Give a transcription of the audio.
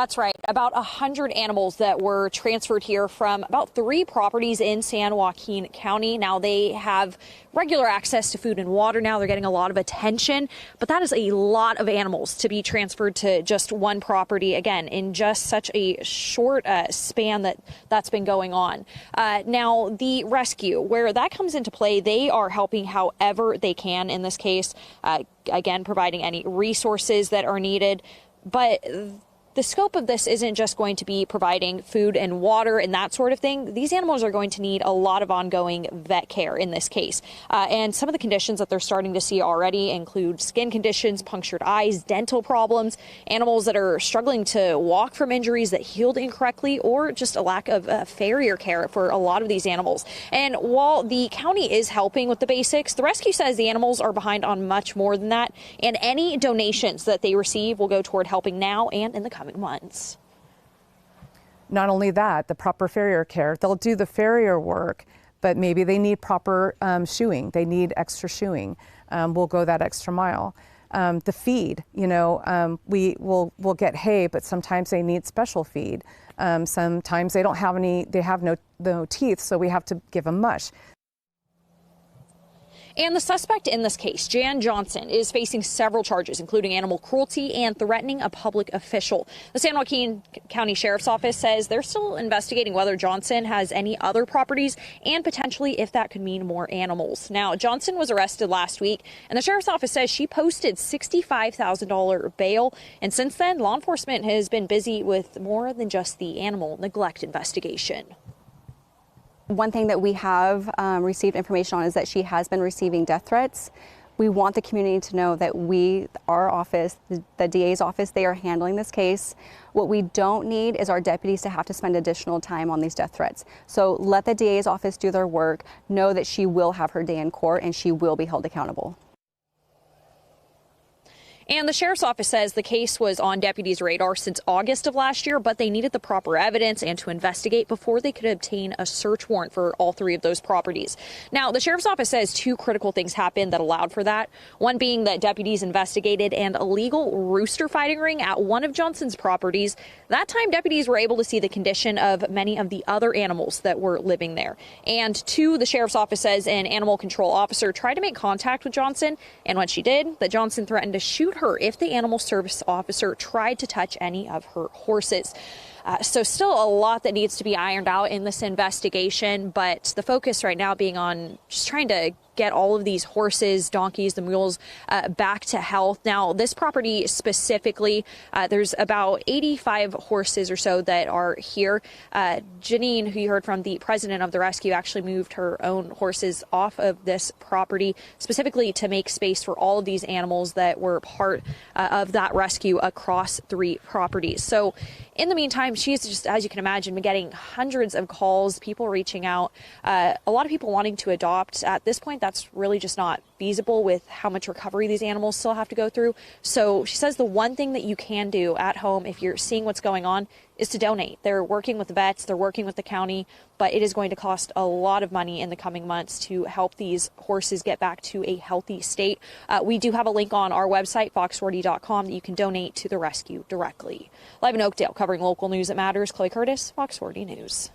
That's right. About 100 animals that were transferred here from about 3 properties in San Joaquin County. Now they have regular access to food and water now. They're getting a lot of attention, but that is a lot of animals to be transferred to just one property, again, in just such a short span that's been going on. Now, the rescue, where that comes into play, they are helping however they can in this case, again, providing any resources that are needed. But the scope of this isn't just going to be providing food and water and that sort of thing. These animals are going to need a lot of ongoing vet care in this case. And some of the conditions that they're starting to see already include skin conditions, punctured eyes, dental problems, animals that are struggling to walk from injuries that healed incorrectly, or just a lack of farrier care for a lot of these animals. And while the county is helping with the basics, the rescue says the animals are behind on much more than that. And any donations that they receive will go toward helping now and in the coming months. Not only that, the proper farrier care, they'll do the farrier work, but maybe they need proper shoeing. They need extra shoeing. We'll go that extra mile. The feed, we'll get hay, but sometimes they need special feed. Sometimes they don't have any, they have no teeth, so we have to give them mush. And the suspect in this case, Jan Johnson, is facing several charges, including animal cruelty and threatening a public official. The San Joaquin County Sheriff's Office says they're still investigating whether Johnson has any other properties and potentially if that could mean more animals. Now, Johnson was arrested last week, and the Sheriff's Office says she posted $65,000 bail. And since then, law enforcement has been busy with more than just the animal neglect investigation. One thing that we have received information on is that she has been receiving death threats. We want the community to know that our office, the DA's office, they are handling this case. What we don't need is our deputies to have to spend additional time on these death threats. So let the DA's office do their work. Know that she will have her day in court and she will be held accountable. And the Sheriff's Office says the case was on deputies' radar since August of last year, but they needed the proper evidence and to investigate before they could obtain a search warrant for all 3 of those properties. Now, the Sheriff's Office says 2 critical things happened that allowed for that. One being that deputies investigated an illegal rooster fighting ring at one of Johnson's properties. That time, deputies were able to see the condition of many of the other animals that were living there. And 2, the Sheriff's Office says an animal control officer tried to make contact with Johnson, and when she did, that Johnson threatened to shoot her if the animal service officer tried to touch any of her horses. So still a lot that needs to be ironed out in this investigation, but the focus right now being on just trying to get all of these horses, donkeys, the mules back to health. Now, this property specifically, there's about 85 horses or so that are here. Janine, who you heard from, the president of the rescue, actually moved her own horses off of this property specifically to make space for all of these animals that were part of that rescue across 3 properties. So in the meantime, she's just, as you can imagine, been getting hundreds of calls, people reaching out, a lot of people wanting to adopt. At this point, that's really just not feasible with how much recovery these animals still have to go through. So she says the one thing that you can do at home if you're seeing what's going on is to donate. They're working with the vets, they're working with the county, but it is going to cost a lot of money in the coming months to help these horses get back to a healthy state. We do have a link on our website, fox40.com, that you can donate to the rescue directly. Live in Oakdale, covering local news that matters, Chloe Curtis, Fox 40 News.